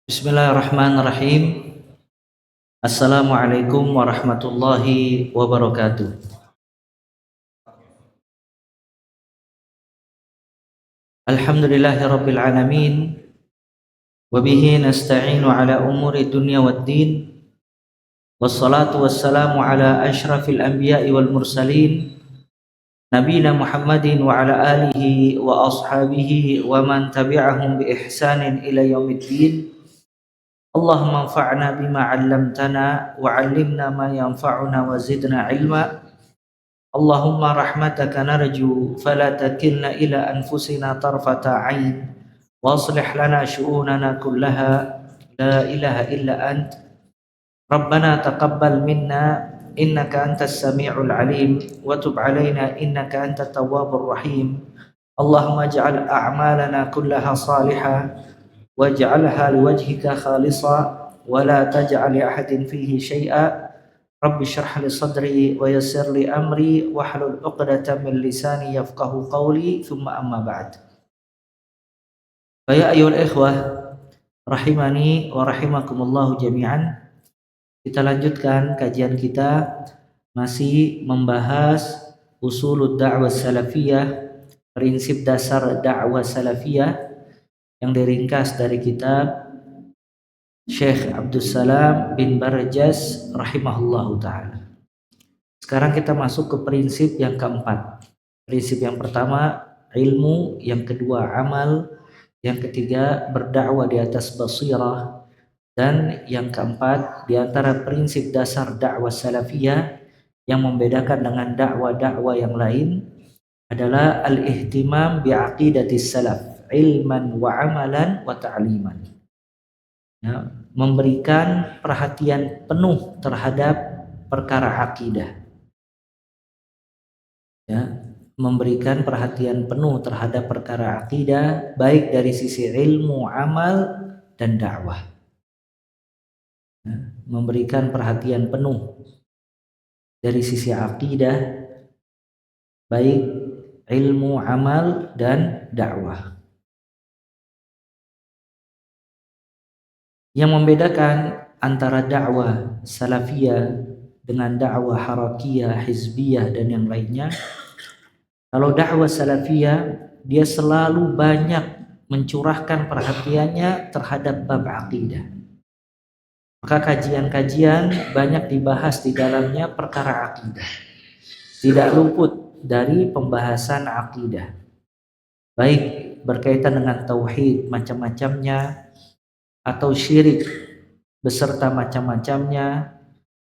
Bismillahirrahmanirrahim. Assalamualaikum warahmatullahi wabarakatuh. Alhamdulillahi rabbil alamin. Wabihi nasta'inu ala umuri dunya waddin. Wassalatu wassalamu ala ashrafil anbiya'i wal mursalin. Nabina Muhammadin wa ala alihi wa ashabihi wa man tabi'ahum bi ihsanin ila yaumiddin. Allahumma anfa'na bima 'allamtana wa 'allimna ma yanfa'una wa zidna 'ilma. Allahumma rahmataka narju fala takilna ila anfusina tarfata 'ain wa aslih lana syu'unana kullaha la ilaha illa ant. Rabbana taqabbal minna innaka antas sami'ul 'alim wa tub 'alaina innaka antat tawwabur rahim. Allahumma ij'al a'malana kullaha salihah waj'alha liwajhika khalisa wa la taj'al li ahadin fihi syai'a. Rabbi syrah li sadri wa yassir li amri wahlul 'uqdatam min lisani yafqahu qawli thumma amma ba'd. Fa ya ayyuhal ikhwah rahimani wa rahimakumullah jami'an. Kita lanjutkan kajian kita, masih membahas usulud da'wah salafiyah, prinsip dasar dakwah salafiyah yang diringkas dari kitab Syekh Abdul Salam bin Barjas rahimahullahu ta'ala. Sekarang kita masuk ke prinsip yang keempat. Prinsip yang pertama ilmu, yang kedua amal, yang ketiga berdakwah di atas basirah, dan yang keempat di antara prinsip dasar dakwah salafiyah yang membedakan dengan dakwah-dakwah yang lain adalah al-ihtimam bi aqidatis salaf ilman wa amalan wa ta'liman. Ya, memberikan perhatian penuh terhadap perkara akidah. Ya, memberikan perhatian penuh terhadap perkara akidah baik dari sisi ilmu, amal, dan dakwah. Ya, memberikan perhatian penuh dari sisi akidah baik ilmu, amal, dan dakwah. Yang membedakan antara dakwah salafiyah dengan dakwah harakiyah, hizbiyah, dan yang lainnya, kalau dakwah salafiyah dia selalu banyak mencurahkan perhatiannya terhadap bab akidah. Maka kajian-kajian banyak dibahas di dalamnya perkara akidah. Tidak luput dari pembahasan akidah, baik berkaitan dengan tauhid macam-macamnya, atau syirik beserta macam-macamnya,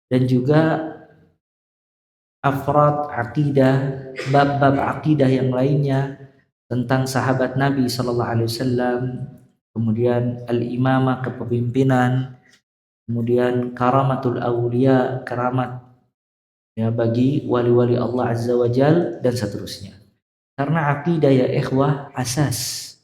dan juga afrad akidah, bab-bab akidah yang lainnya tentang sahabat Nabi Sallallahu Alaihi Wasallam, kemudian al-imamah, kepemimpinan, kemudian karamatul awliya, karamat ya bagi wali-wali Allah Azza wa Jal, dan seterusnya. Karena akidah ya ikhwah asas,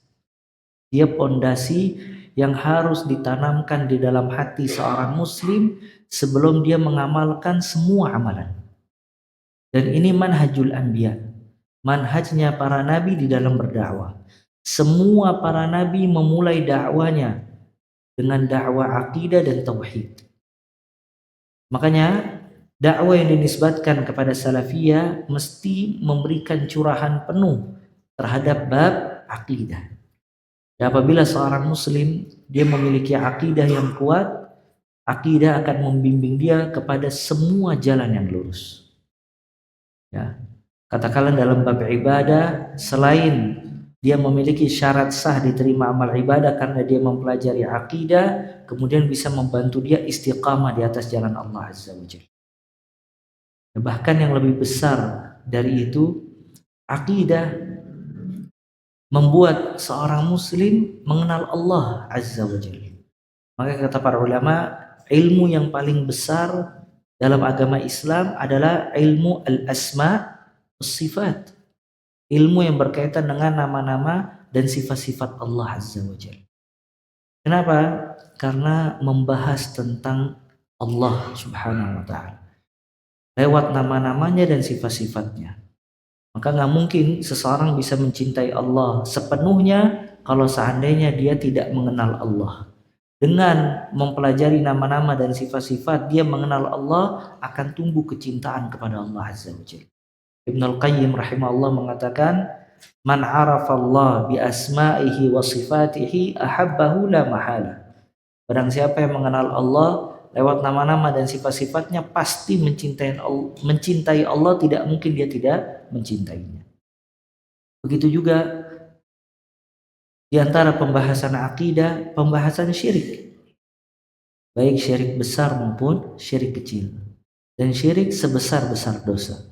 dia pondasi yang harus ditanamkan di dalam hati seorang muslim sebelum dia mengamalkan semua amalan. Dan ini manhajul anbiya, manhajnya para nabi di dalam berdakwah. Semua para nabi memulai dakwanya dengan dakwah akidah dan tauhid. Makanya dakwah yang dinisbatkan kepada salafiyah mesti memberikan curahan penuh terhadap bab akidah. Dan apabila seorang muslim dia memiliki akidah yang kuat, akidah akan membimbing dia kepada semua jalan yang lurus. Ya, katakanlah dalam bab ibadah, selain dia memiliki syarat sah diterima amal ibadah karena dia mempelajari akidah, kemudian bisa membantu dia istiqamah di atas jalan Allah Azza wa Jalla. Bahkan yang lebih besar dari itu, akidah membuat seorang muslim mengenal Allah Azza wa Jalla. Maka kata para ulama, ilmu yang paling besar dalam agama Islam adalah ilmu al-asma was-sifat. Ilmu yang berkaitan dengan nama-nama dan sifat-sifat Allah Azza wa Jalla. Kenapa? Karena membahas tentang Allah Subhanahu wa ta'ala lewat nama-namanya dan sifat-sifatnya. Maka nggak mungkin seseorang bisa mencintai Allah sepenuhnya kalau seandainya dia tidak mengenal Allah. Dengan mempelajari nama-nama dan sifat-sifat, dia mengenal Allah, akan tumbuh kecintaan kepada Allah Azza wa Jalla. Ibnul Qayyim rahimahullah mengatakan, man arafa Allah bi asma'ihi wa sifatihi ahabbahu la mahala. Barang siapa yang mengenal Allah lewat nama-nama dan sifat-sifatnya, pasti mencintai Allah, tidak mungkin dia tidak mencintainya. Begitu juga di antara pembahasan akidah, pembahasan syirik. Baik syirik besar maupun syirik kecil. Dan syirik sebesar-besar dosa.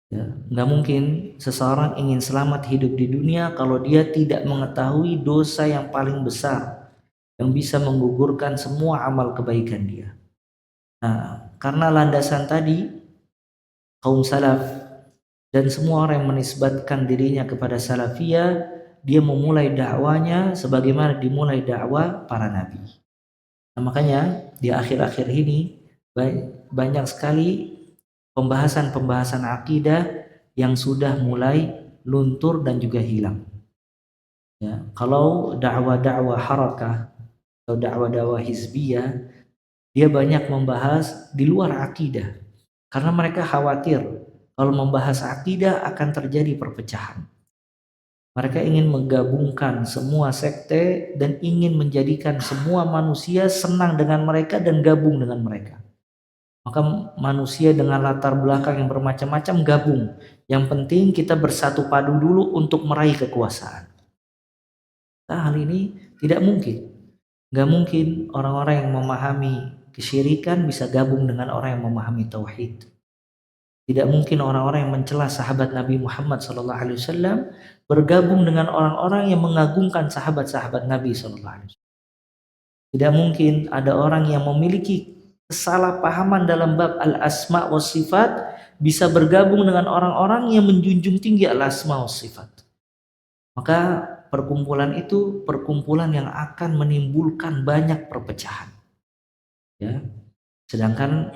Ya, nggak mungkin seseorang ingin selamat hidup di dunia kalau dia tidak mengetahui dosa yang paling besar yang bisa menggugurkan semua amal kebaikan dia. Nah, karena landasan tadi, kaum salaf dan semua orang yang menisbatkan dirinya kepada salafiyah, dia memulai dakwanya sebagaimana dimulai dakwah para nabi. Nah, makanya di akhir-akhir ini banyak sekali pembahasan-pembahasan akidah yang sudah mulai luntur dan juga hilang. Ya, kalau dakwah-dakwah harakah atau dakwah-dakwah hizbiyah, dia banyak membahas di luar akidah karena mereka khawatir kalau membahas akidah akan terjadi perpecahan. Mereka ingin menggabungkan semua sekte dan ingin menjadikan semua manusia senang dengan mereka dan gabung dengan mereka. Maka manusia dengan latar belakang yang bermacam-macam gabung. Yang penting kita bersatu padu dulu untuk meraih kekuasaan. Nah, hal ini tidak mungkin. Gak mungkin orang-orang yang memahami kesyirikan bisa gabung dengan orang yang memahami tauhid. Tidak mungkin orang-orang yang mencela sahabat Nabi Muhammad SAW bergabung dengan orang-orang yang mengagungkan sahabat-sahabat Nabi SAW. Tidak mungkin ada orang yang memiliki kesalahpahaman dalam bab al-asma wa sifat bisa bergabung dengan orang-orang yang menjunjung tinggi al-asma wa sifat. Maka perkumpulan itu perkumpulan yang akan menimbulkan banyak perpecahan. Ya. Sedangkan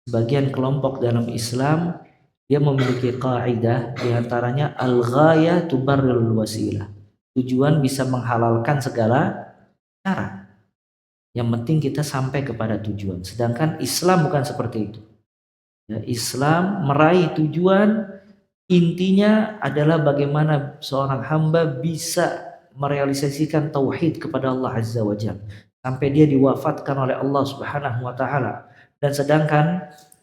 sebagian kelompok dalam Islam dia memiliki kaidah diantaranya al-ghayah tubarrirul wasilah. Tujuan bisa menghalalkan segala cara. Yang penting kita sampai kepada tujuan. Sedangkan Islam bukan seperti itu. Ya, Islam meraih tujuan intinya adalah bagaimana seorang hamba bisa merealisasikan tauhid kepada Allah Azza wa Jalla sampai dia diwafatkan oleh Allah Subhanahu wa taala. Dan sedangkan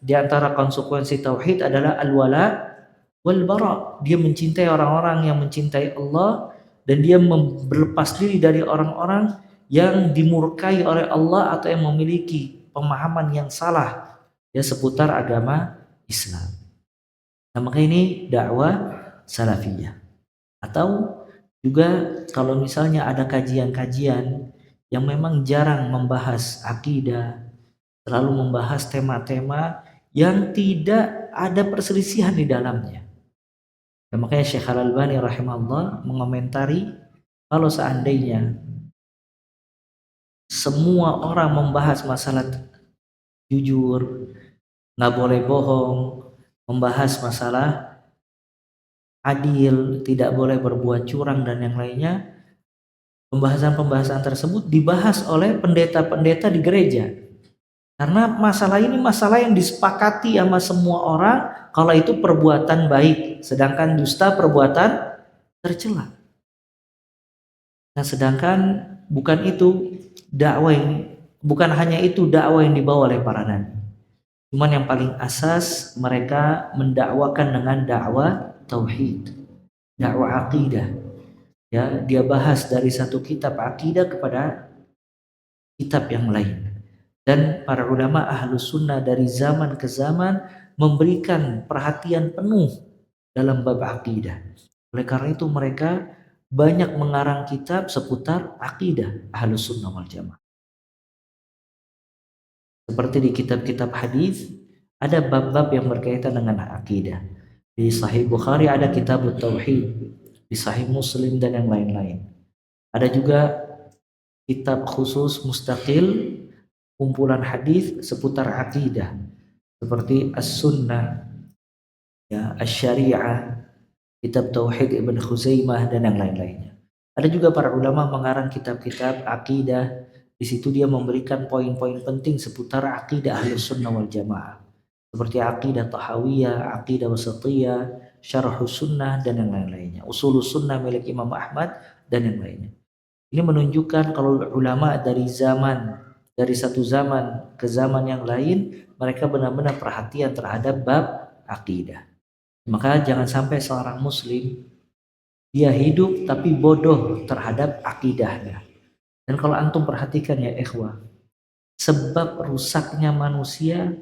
di antara konsekuensi tauhid adalah al-wala wal bara. Dia mencintai orang-orang yang mencintai Allah dan dia berlepas diri dari orang-orang yang dimurkai oleh Allah atau yang memiliki pemahaman yang salah ya seputar agama Islam. Nah, maka ini dakwah salafiyah. Atau juga kalau misalnya ada kajian-kajian yang memang jarang membahas akidah, selalu membahas tema-tema yang tidak ada perselisihan di dalamnya. Dan makanya Syekh Al-Albani rahimahullah mengomentari kalau seandainya semua orang membahas masalah jujur, nggak boleh bohong, membahas masalah adil, tidak boleh berbuat curang dan yang lainnya, pembahasan-pembahasan tersebut dibahas oleh pendeta-pendeta di gereja. Karena masalah ini masalah yang disepakati sama semua orang kalau itu perbuatan baik, sedangkan dusta perbuatan tercela. Nah, sedangkan bukan itu dakwah yang bukan hanya itu dakwah yang dibawa oleh para nabi. Cuman yang paling asas mereka mendakwakan dengan dakwah tauhid, dakwah akidah. Ya, dia bahas dari satu kitab akidah kepada kitab yang lain. Dan para ulama ahlus sunnah dari zaman ke zaman memberikan perhatian penuh dalam bab akidah. Oleh karena itu mereka banyak mengarang kitab seputar akidah ahlus sunnah wal jamaah. Seperti di kitab-kitab hadis ada bab-bab yang berkaitan dengan akidah. Di Sahih Bukhari ada kitab Tauhid, di Sahih Muslim dan yang lain-lain. Ada juga kitab khusus mustaqil kumpulan hadis seputar akidah seperti As-Sunnah, ya, Asy-Syari'ah, kitab Tauhid Ibn Khuzaimah dan yang lain-lainnya. Ada juga para ulama mengarang kitab-kitab akidah. Di situ dia memberikan poin-poin penting seputar akidah Ahlus Sunnah wal Jamaah. Seperti akidah Tahawiyah, akidah Wasatiyah, Syarhus Sunnah dan yang lain-lainnya. Usulus Sunnah milik Imam Ahmad dan yang lainnya. Ini menunjukkan kalau ulama dari satu zaman ke zaman yang lain, mereka benar-benar perhatian terhadap bab akidah. Maka jangan sampai seorang muslim dia hidup tapi bodoh terhadap akidahnya. Dan kalau antum perhatikan ya ikhwah, sebab rusaknya manusia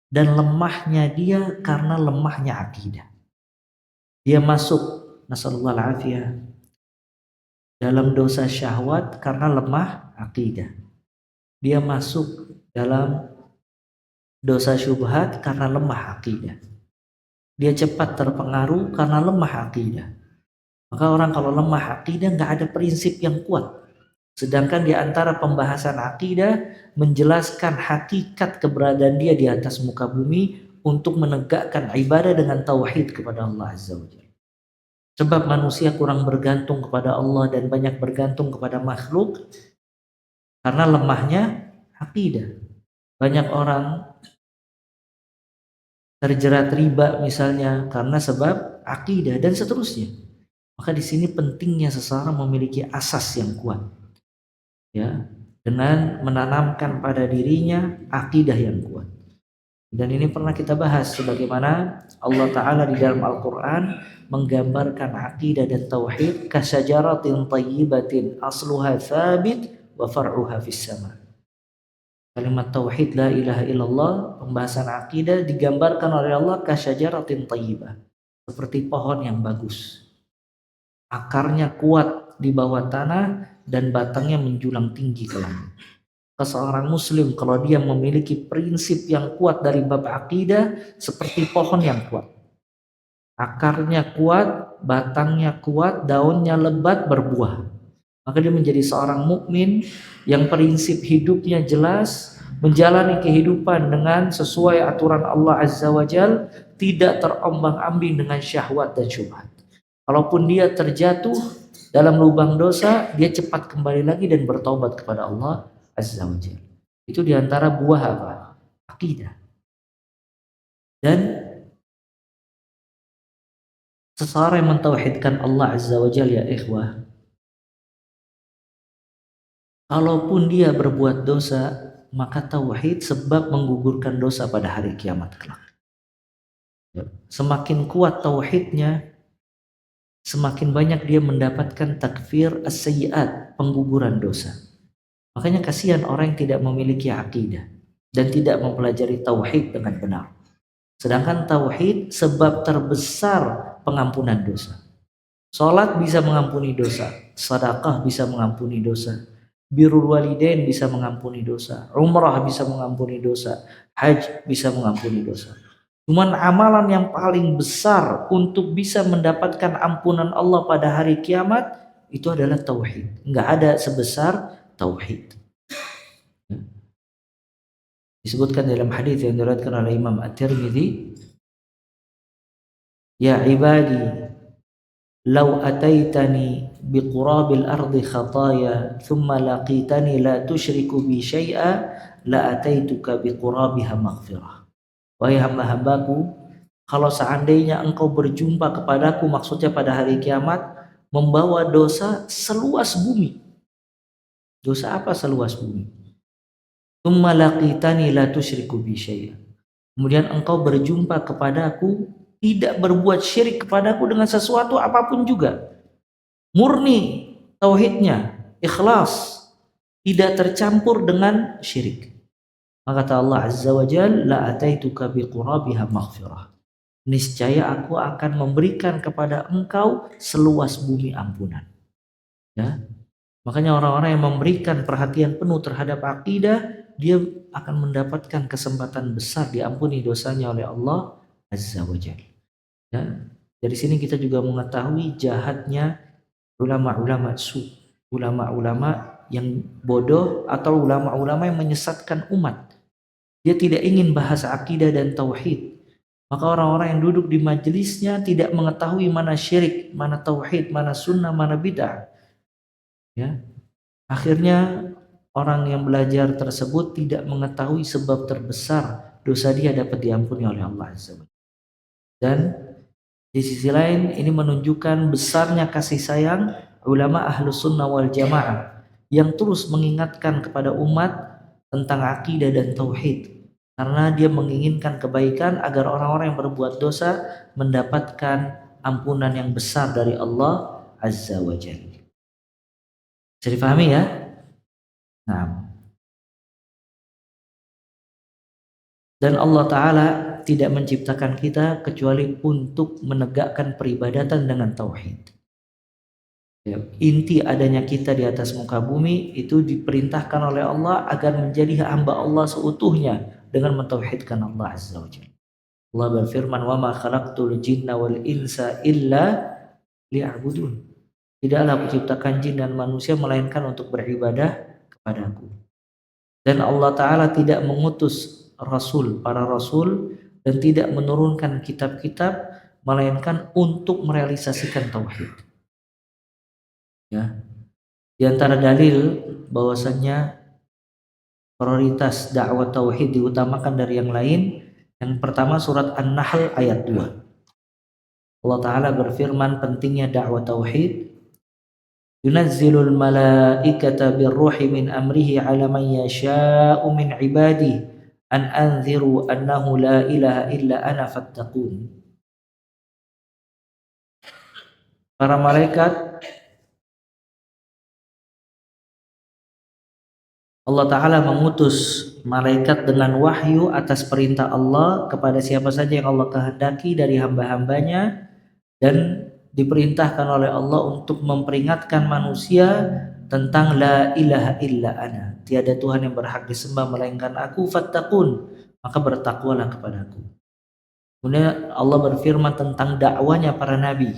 dan lemahnya dia karena lemahnya akidah. Dia masuk, nasallallahu alafiyah, dalam dosa syahwat karena lemah akidah. Dia masuk dalam dosa syubhat karena lemah akidah. Dia cepat terpengaruh karena lemah akidah. Maka orang kalau lemah akidah nggak ada prinsip yang kuat. Sedangkan di antara pembahasan akidah menjelaskan hakikat keberadaan dia di atas muka bumi untuk menegakkan ibadah dengan tauhid kepada Allah Azza wa Jalla. Sebab manusia kurang bergantung kepada Allah dan banyak bergantung kepada makhluk karena lemahnya akidah. Banyak orang terjerat riba misalnya karena sebab akidah dan seterusnya. Maka di sini pentingnya seseorang memiliki asas yang kuat, ya, dengan menanamkan pada dirinya akidah yang kuat. Dan ini pernah kita bahas sebagaimana Allah Ta'ala di dalam Al-Quran menggambarkan akidah dan tauhid kasyajaratin tayyibatin asluha thabit wa far'uha fis sama. Kalimat tauhid la ilaha illallah, pembahasan akidah digambarkan oleh Allah kasyajaratin tayyibah, seperti pohon yang bagus. Akarnya kuat di bawah tanah dan batangnya menjulang tinggi ke langit. Seorang muslim kalau dia memiliki prinsip yang kuat dari bab akidah seperti pohon yang kuat. Akarnya kuat, batangnya kuat, daunnya lebat berbuah. Maka dia menjadi seorang mukmin yang prinsip hidupnya jelas, menjalani kehidupan dengan sesuai aturan Allah Azza wa Jal, tidak terombang-ambing dengan syahwat dan syubhat. Kalaupun dia terjatuh dalam lubang dosa, dia cepat kembali lagi dan bertaubat kepada Allah Azza wa Jalla. Itu diantara buah apa? Akidah. Dan seseorang yang mentauhidkan Allah Azza wa Jalla, ya ikhwah, kalaupun dia berbuat dosa, maka tauhid sebab menggugurkan dosa pada hari kiamat kelak. Semakin kuat tauhidnya, semakin banyak dia mendapatkan takfir as-sayyi'at, pengguguran dosa. Makanya kasihan orang yang tidak memiliki akidah dan tidak mempelajari tauhid dengan benar. Sedangkan tauhid sebab terbesar pengampunan dosa. Salat bisa mengampuni dosa, sedekah bisa mengampuni dosa, birrul walidain bisa mengampuni dosa, umrah bisa mengampuni dosa, haji bisa mengampuni dosa. Cuman amalan yang paling besar untuk bisa mendapatkan ampunan Allah pada hari kiamat itu adalah tauhid. Enggak ada sebesar tauhid. Disebutkan dalam hadis yang diriwayatkan oleh Imam At-Tirmidzi, ya ibadi law ataitani biqurabil ardi khataya thumma laqitani la tusyriku bi syai'a la ataituka biqurabiha maghfirah. Wahai hamba-hambaku, kalau seandainya engkau berjumpa kepadaku, maksudnya pada hari kiamat, membawa dosa seluas bumi. Dosa apa seluas bumi? Tsumma laqitani la tusyriku bi syai'a. Kemudian engkau berjumpa kepadaku, tidak berbuat syirik kepadaku dengan sesuatu apapun juga. Murni tauhidnya, ikhlas, tidak tercampur dengan syirik. Maka kata Allah Azza wa Jalla, la ataituka biqurabiha maghfirah. Niscaya aku akan memberikan kepada engkau seluas bumi ampunan. Ya. Makanya orang-orang yang memberikan perhatian penuh terhadap akidah, dia akan mendapatkan kesempatan besar diampuni dosanya oleh Allah Azza wa Jalla. Ya. Dari sini kita juga mengetahui jahatnya ulama-ulama ulama-ulama yang bodoh atau ulama-ulama yang menyesatkan umat. Dia tidak ingin bahas akidah dan tauhid. Maka orang-orang yang duduk di majelisnya tidak mengetahui mana syirik, mana tauhid, mana sunnah, mana bid'ah. Ya. Akhirnya orang yang belajar tersebut tidak mengetahui sebab terbesar dosa dia dapat diampuni oleh Allah Azza wa Jalla. Dan di sisi lain ini menunjukkan besarnya kasih sayang ulama Ahlus Sunnah wal Jamaah yang terus mengingatkan kepada umat tentang akidah dan tauhid, karena dia menginginkan kebaikan agar orang-orang yang berbuat dosa mendapatkan ampunan yang besar dari Allah Azza wa Jalla. Bisa dipahami ya? Nah, dan Allah Ta'ala tidak menciptakan kita kecuali untuk menegakkan peribadatan dengan tauhid. Ya, inti adanya kita di atas muka bumi itu diperintahkan oleh Allah agar menjadi hamba Allah seutuhnya dengan mentauhidkan Allah Azza wa Jalla. Allah berfirman, "Wa ma khalaqtul jinna wal insa illa liya'budun." Tidaklah aku ciptakan jin dan manusia melainkan untuk beribadah kepadaku. Dan Allah Ta'ala tidak mengutus para rasul dan tidak menurunkan kitab-kitab melainkan untuk merealisasikan tauhid. Ya. Di antara dalil bahwasannya prioritas dakwah tauhid diutamakan dari yang lain, yang pertama surat An-Nahl ayat 2. Allah Ta'ala berfirman pentingnya dakwah tauhid. Yunazzilul malaikata birruhi min amrihi ala man yasha'u min ibadi an anziru annahu la ilaha illa ana fattaqun. Para malaikat Allah Ta'ala mengutus malaikat dengan wahyu atas perintah Allah kepada siapa saja yang Allah kehendaki dari hamba-hambanya, dan diperintahkan oleh Allah untuk memperingatkan manusia tentang la ilaha illa ana, tiada Tuhan yang berhak disembah melainkan aku, fattaqun, maka bertakwalah kepadaku. Kemudian Allah berfirman tentang dakwanya para nabi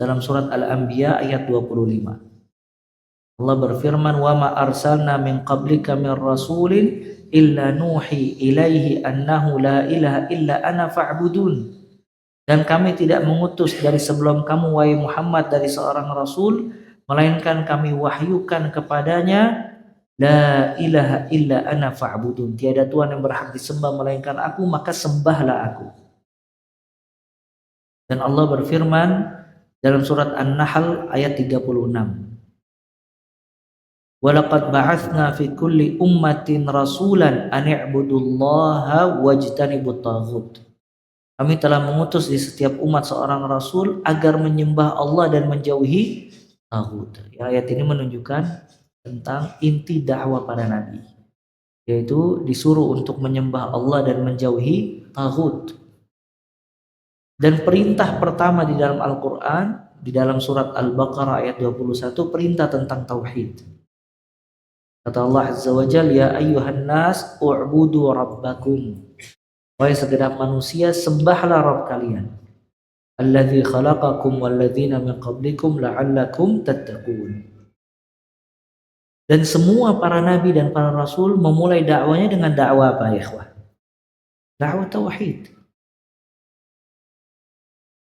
dalam surat Al-Anbiya ayat 25. Allah berfirman, "Wa ma arsalna min qablika min rasulin illa nuhi ilaihi annahu la ilaha illa ana fa'budun." Dan kami tidak mengutus dari sebelum kamu wahai Muhammad dari seorang rasul melainkan kami wahyukan kepadanya la ilaha illa ana fa'budun, tiada Tuhan yang berhak disembah melainkan aku, maka sembahlah aku. Dan Allah berfirman dalam surat An-Nahl ayat 36. Walaqad ba'atsna fi kulli ummatin rasulan an i'budullaha wajtanibut taghut. Kami telah mengutus di setiap umat seorang rasul agar menyembah Allah dan menjauhi taghut. Ya, ayat ini menunjukkan tentang inti dakwah para nabi, yaitu disuruh untuk menyembah Allah dan menjauhi taghut. Dan perintah pertama di dalam Al-Qur'an di dalam surat Al-Baqarah ayat 21 perintah tentang tauhid. Kata Allah Azza wa Jalla, "Ya ayyuhan nas u'budu rabbakum." Wahai segenap manusia, sembahlah Rabb kalian. Alladzi khalaqakum walladzina min qablikum la'allakum tattaqun. Dan semua para nabi dan para rasul memulai dakwanya dengan dakwah apa, ya ikhwah? Dakwah tauhid.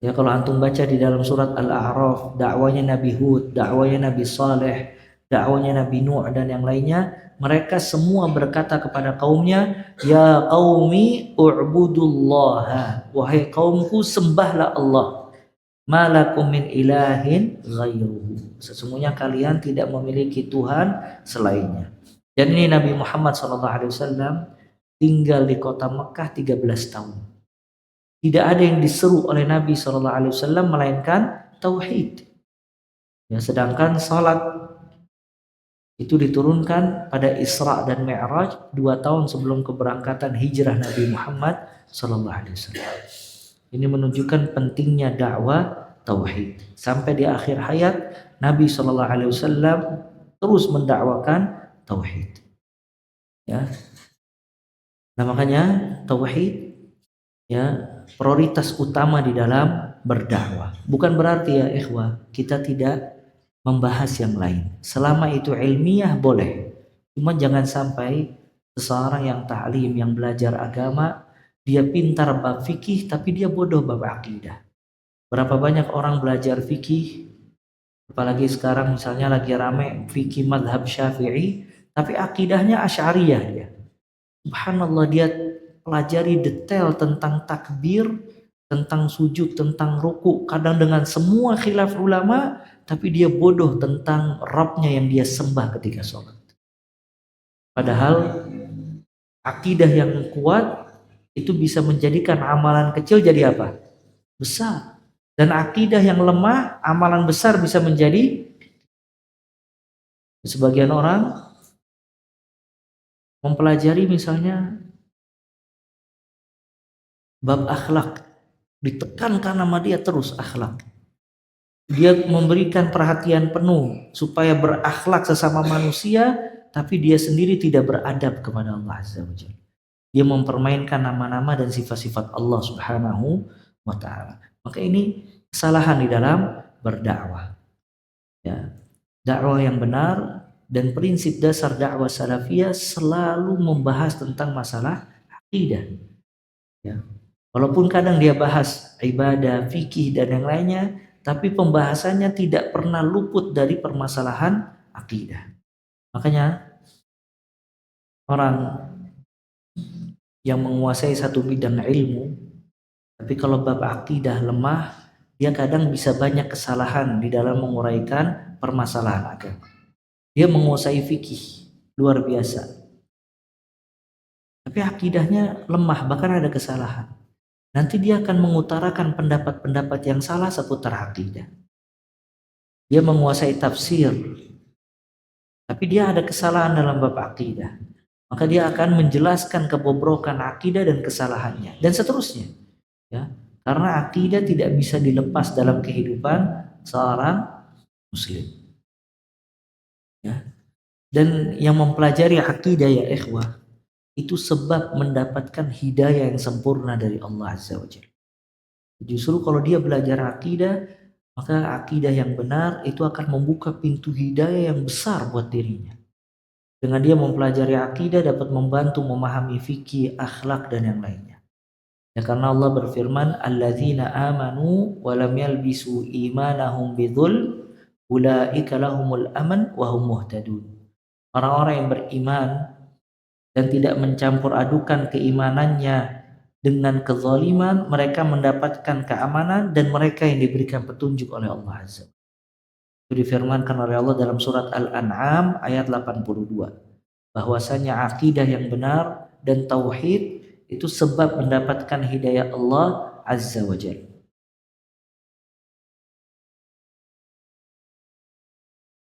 Ya, kalau antum baca di dalam surat Al-A'raf, dakwanya Nabi Hud, dakwanya Nabi Saleh, dakwanya Nabi Nuh dan yang lainnya, mereka semua berkata kepada kaumnya, "Ya qaumi u'budullaha." Wahai kaumku, sembahlah Allah. "Malakum min ilahin ghairuhu." Sesungguhnya kalian tidak memiliki Tuhan selainnya. Dan ini Nabi Muhammad SAW tinggal di kota Mekah 13 tahun. Tidak ada yang diseru oleh Nabi SAW melainkan tauhid. Ya, sedangkan salat itu diturunkan pada Isra dan Mi'raj 2 tahun sebelum keberangkatan hijrah Nabi Muhammad SAW. Ini menunjukkan pentingnya dakwah tauhid. Sampai di akhir hayat Nabi SAW terus mendakwakan tauhid. Ya. Nah, makanya tauhid ya prioritas utama di dalam berdakwah. Bukan berarti ya ikhwah kita tidak membahas yang lain. Selama itu ilmiah boleh. Cuma jangan sampai seseorang yang ta'lim, yang belajar agama, dia pintar bab fikih tapi dia bodoh bab akidah. Berapa banyak orang belajar fikih Apalagi sekarang misalnya lagi rame fikih madhab Syafi'i, tapi akidahnya Asy'ariyah dia. Subhanallah, dia pelajari detail tentang takbir, tentang sujud, tentang ruku, kadang dengan semua khilaf ulama, tapi dia bodoh tentang Rabbnya yang dia sembah ketika sholat. Padahal akidah yang kuat itu bisa menjadikan amalan kecil jadi apa? Besar. Dan akidah yang lemah, amalan besar bisa menjadi, sebagian orang mempelajari misalnya bab akhlak, ditekankan sama dia terus akhlak. Dia memberikan perhatian penuh supaya berakhlak sesama manusia, tapi dia sendiri tidak beradab kepada Allah Azza wa Jalla. Dia mempermainkan nama-nama dan sifat-sifat Allah Subhanahu wa taala. Maka ini kesalahan di dalam berdakwah. Ya. Dakwah yang benar dan prinsip dasar dakwah salafiyah selalu membahas tentang masalah akidah. Ya. Walaupun kadang dia bahas ibadah, fikih dan yang lainnya, tapi pembahasannya tidak pernah luput dari permasalahan akidah. Makanya orang yang menguasai satu bidang ilmu, tapi kalau bab akidah lemah, dia kadang bisa banyak kesalahan di dalam menguraikan permasalahan agama. Dia menguasai fikih luar biasa, tapi akidahnya lemah, bahkan ada kesalahan. Nanti dia akan mengutarakan pendapat-pendapat yang salah seputar akidah. Dia menguasai tafsir, tapi dia ada kesalahan dalam bab akidah. Maka dia akan menjelaskan kebobrokan akidah dan kesalahannya, dan seterusnya. Ya, karena akidah tidak bisa dilepas dalam kehidupan seorang muslim. Ya. Dan yang mempelajari akidah ya ikhwah, itu sebab mendapatkan hidayah yang sempurna dari Allah Azza wa Jalla. Justru kalau dia belajar akidah, maka akidah yang benar itu akan membuka pintu hidayah yang besar buat dirinya. Dengan dia mempelajari akidah dapat membantu memahami fikih, akhlak dan yang lainnya. Ya, karena Allah berfirman, alladzina amanu wa lam yalbisu imanahum bidzulm ulaika lahumul aman wa hum muhtadun. Orang-orang yang beriman dan tidak mencampur adukan keimanannya dengan kezaliman, mereka mendapatkan keamanan dan mereka yang diberikan petunjuk oleh Allah Azza. Itu difirmankan oleh Allah dalam surat Al-An'am ayat 82. Bahwasanya akidah yang benar dan tauhid itu sebab mendapatkan hidayah Allah Azza wa Jalla.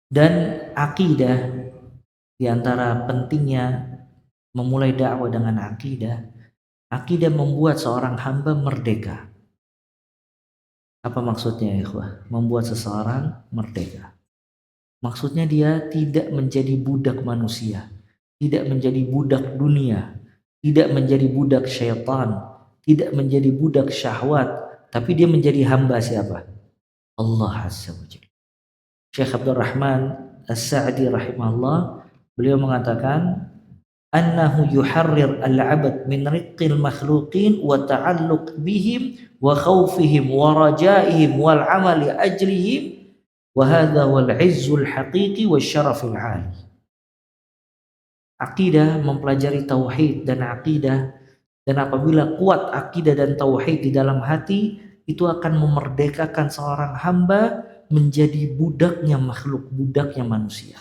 Dan akidah, diantara pentingnya memulai dakwah dengan akidah, akidah membuat seorang hamba merdeka. Apa maksudnya ya ikhwah? Membuat seseorang merdeka. Maksudnya dia tidak menjadi budak manusia, tidak menjadi budak dunia, tidak menjadi budak syaitan, tidak menjadi budak syahwat, tapi dia menjadi hamba siapa? Allah Azza wa Jalla. Syekh Abdul Rahman As-Sa'di rahimahullah, beliau mengatakan annahu yuharrir al-'abd min riqqil makhluqin wa ta'alluq bihim wa khawfihim wa rajaihim wal 'amali ajlihim wa hadha wal 'izzul haqiqi wasyarafil 'ali. Akidah, mempelajari tauhid dan akidah, dan apabila kuat akidah dan tauhid di dalam hati, itu akan memerdekakan seorang hamba menjadi budaknya makhluk, budaknya manusia.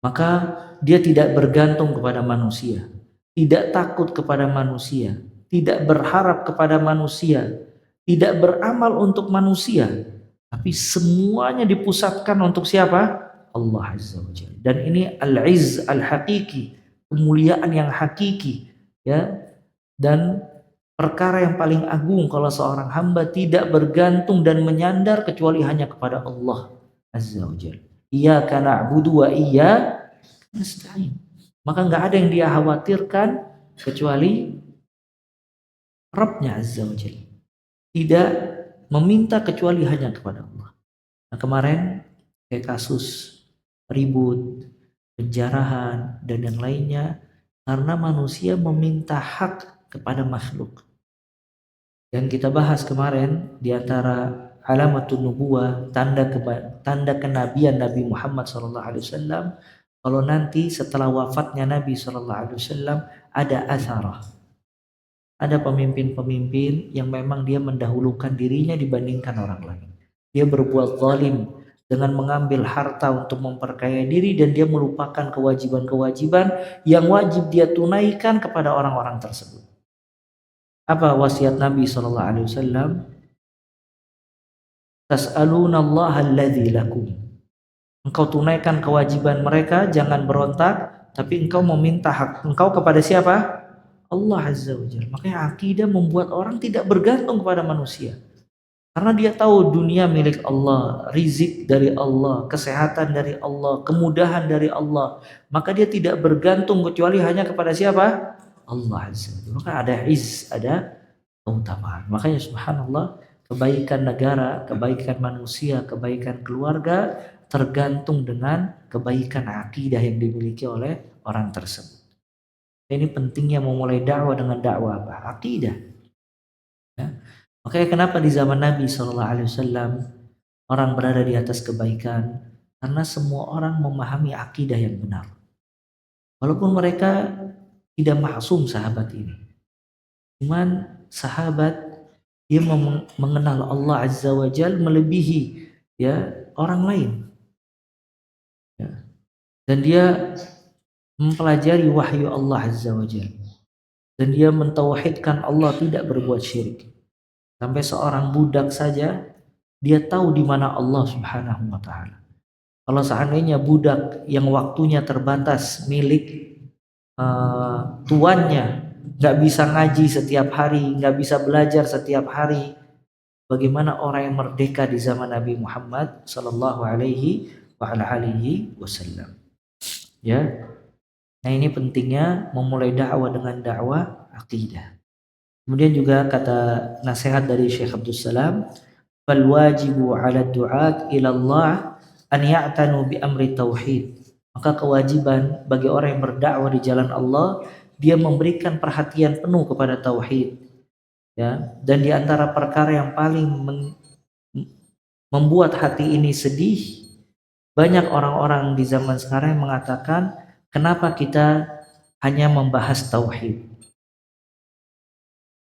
Maka dia tidak bergantung kepada manusia, tidak takut kepada manusia, tidak berharap kepada manusia, tidak beramal untuk manusia, tapi semuanya dipusatkan untuk siapa? Allah Azza wa Jalla. Dan ini al-izz al-haqiqi, kemuliaan yang hakiki, ya. Dan perkara yang paling agung kalau seorang hamba tidak bergantung dan menyandar kecuali hanya kepada Allah Azza wa Jalla. Iyyaka na'budu wa iyyaka nasta'in. Maka enggak ada yang dia khawatirkan kecuali Rabbnya Azza wa Jalla. Tidak meminta kecuali hanya kepada Allah. Nah, kemarin kayak kasus ribut, penjarahan dan yang lainnya karena manusia meminta hak kepada makhluk. Dan kita bahas kemarin di antara alamatun nubuwah, tanda kenabian Nabi Muhammad SAW. Kalau nanti setelah wafatnya Nabi SAW ada atharah, ada pemimpin-pemimpin yang memang dia mendahulukan dirinya dibandingkan orang lain. Dia berbuat zalim dengan mengambil harta untuk memperkaya diri, dan dia melupakan kewajiban-kewajiban yang wajib dia tunaikan kepada orang-orang tersebut. Apa wasiat Nabi SAW? Tas'aluna Allah alladzi lakum. Engkau tunaikan kewajiban mereka, jangan berontak, tapi engkau meminta hak engkau kepada siapa? Allah Azza wa Jalla. Makanya akidah membuat orang tidak bergantung kepada manusia. Karena dia tahu dunia milik Allah, rizki dari Allah, kesehatan dari Allah, kemudahan dari Allah. Maka dia tidak bergantung kecuali hanya kepada siapa? Allah Azza wa Jalla. Maka ada izz, ada keutamaan. Makanya subhanallah, kebaikan negara, kebaikan manusia, kebaikan keluarga tergantung dengan kebaikan akidah yang dimiliki oleh orang tersebut. Ini pentingnya memulai dakwah dengan dakwah apa? Akidah. Ya. Makanya kenapa di zaman Nabi SAW orang berada di atas kebaikan? Karena semua orang memahami akidah yang benar. Walaupun mereka tidak maksum sahabat ini. Cuman sahabat dia mengenal Allah Azza wa Jalla melebihi ya orang lain. Ya. Dan dia mempelajari wahyu Allah Azza wa Jalla. Dan dia mentauhidkan Allah, tidak berbuat syirik. Sampai seorang budak saja dia tahu di mana Allah Subhanahu wa taala. Kalau seandainya budak yang waktunya terbatas milik tuannya, nggak bisa ngaji setiap hari, nggak bisa belajar setiap hari, bagaimana orang yang merdeka di zaman Nabi Muhammad sallallahu alaihi wasallam? Ya. Nah, ini pentingnya memulai dakwah dengan dakwah akidah. Kemudian juga kata nasihat dari Syekh Abdul Salam, fal wajibu 'ala du'at ila Allah an ya'tanu bi amri tauhid. Maka kewajiban bagi orang yang berdakwah di jalan Allah, dia memberikan perhatian penuh kepada tauhid. Ya, dan di antara perkara yang paling membuat hati ini sedih, banyak orang-orang di zaman sekarang yang mengatakan, kenapa kita hanya membahas tauhid?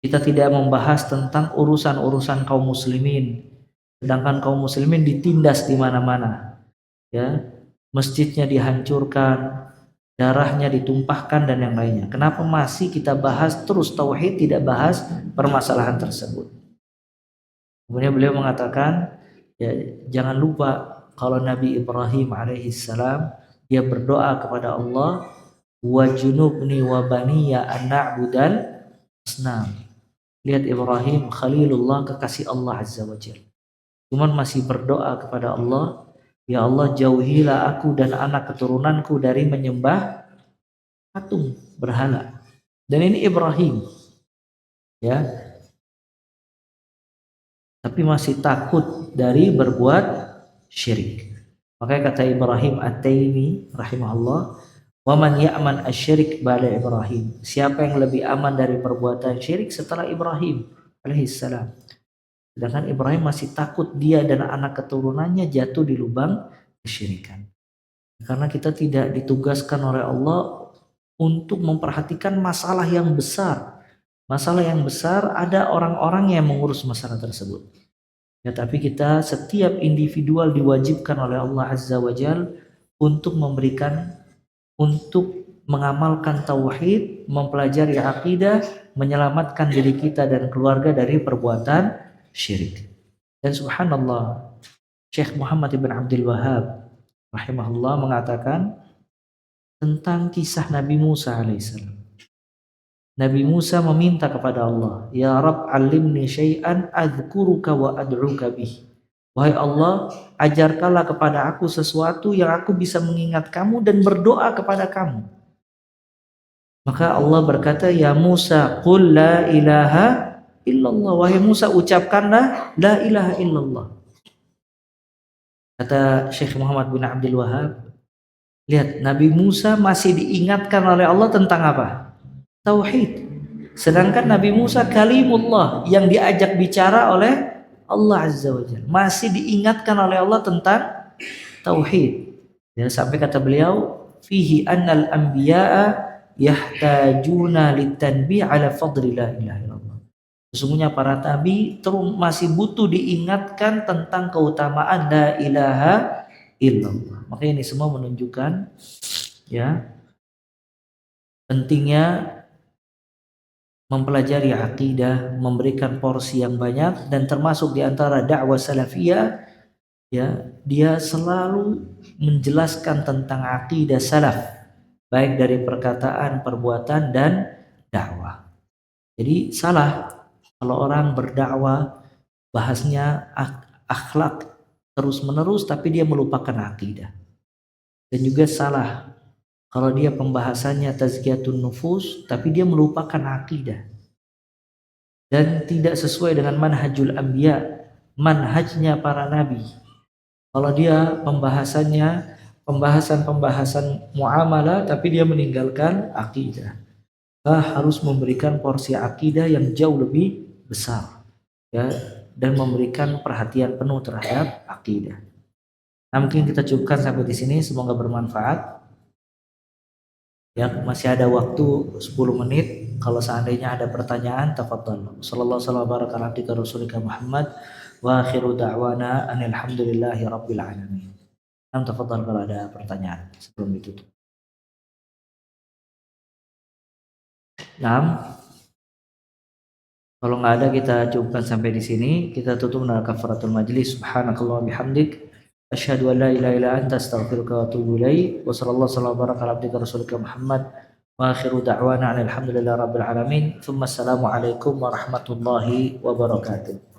Kita tidak membahas tentang urusan-urusan kaum muslimin, sedangkan kaum muslimin ditindas di mana-mana. Ya, masjidnya dihancurkan, darahnya ditumpahkan dan yang lainnya. Kenapa masih kita bahas terus tauhid, tidak bahas permasalahan tersebut? Kemudian beliau mengatakan, ya, jangan lupa kalau Nabi Ibrahim alaihissalam dia berdoa kepada Allah, wa junubni wa baniya an na'budal asnam. Lihat Ibrahim Khalilullah, kekasih Allah Azza wa Jalla. Cuman masih berdoa kepada Allah, ya Allah jauhilah aku dan anak keturunanku dari menyembah patung berhala. Dan ini Ibrahim, ya, tapi masih takut dari berbuat syirik. Makanya kata Ibrahim At-Taimi rahimahullah, wa man ya'man asy-syirik ba'da Ibrahim. Siapa yang lebih aman dari perbuatan syirik setelah Ibrahim alaihissalam? Sedangkan Ibrahim masih takut dia dan anak keturunannya jatuh di lubang kesyirikan. Karena kita tidak ditugaskan oleh Allah untuk memperhatikan masalah yang besar. Masalah yang besar ada orang-orang yang mengurus masalah tersebut. Ya, tapi kita setiap individual diwajibkan oleh Allah Azza wa Jalla untuk mengamalkan tauhid, mempelajari akidah, menyelamatkan diri kita dan keluarga dari perbuatan syirik. Dan subhanallah, Syekh Muhammad ibn Abdul Wahhab rahimahullah mengatakan tentang kisah Nabi Musa alaihissalam. Nabi Musa meminta kepada Allah, ya Rabb alimni syai'an adzkuruka wa ad'uka bih. Wahai Allah, ajarkanlah kepada aku sesuatu yang aku bisa mengingat kamu dan berdoa kepada kamu. Maka Allah berkata, ya Musa, qul la ilaha illallah. Wahai Musa, ucapkanlah la ilaha illallah. Kata Syekh Muhammad bin Abdul Wahhab, lihat, Nabi Musa masih diingatkan oleh Allah tentang apa? Tauhid. Sedangkan Nabi Musa kalimullah yang diajak bicara oleh Allah Azza wa Jalla. Masih diingatkan oleh Allah tentang tauhid. Ya, sampai kata beliau, fihi annal anbiya'a yahtajuna litanbih ala fadli la ilaha illallah. Sesungguhnya para nabi masih butuh diingatkan tentang keutamaan la ilaha illallah. Makanya ini semua menunjukkan ya pentingnya mempelajari akidah, memberikan porsi yang banyak, dan termasuk di antara dakwah salafiyah ya, dia selalu menjelaskan tentang akidah salaf, baik dari perkataan, perbuatan, dan dakwah. Jadi salah kalau orang berdakwah bahasnya akhlak terus-menerus tapi dia melupakan akidah. Dan juga salah kalau dia pembahasannya tazkiyatun nufus tapi dia melupakan akidah. Dan tidak sesuai dengan manhajul anbiya, manhajnya para nabi. Kalau dia pembahasan muamalah tapi dia meninggalkan akidah, harus memberikan porsi akidah yang jauh lebih besar ya, dan memberikan perhatian penuh terhadap akidah. Nah, mungkin kita cukupkan sampai di sini, semoga bermanfaat. Ya, masih ada waktu 10 menit. Kalau seandainya ada pertanyaan, tafadhal. Sallallahu alaihi wasallam rasulika Muhammad wa akhiru da'wana anil hamdulillahi rabbil alamin. Nah, tafadhal kalau ada pertanyaan sebelum ditutup. Nah, kalau nggak ada kita cukupkan sampai di sini. Kita tutup dengan kafaratul majlis. Subhanakallah bihamdik, asyhadu an la ilaha illa anta astaghfiruka wa atubu ilaik. Wa sallallahu alaihi wasallam ala abdika rasulika Muhammad wa akhiru da'wana alhamdulillahi rabbil alamin. Tsumma assalamu alaikum warahmatullahi wabarakatuh.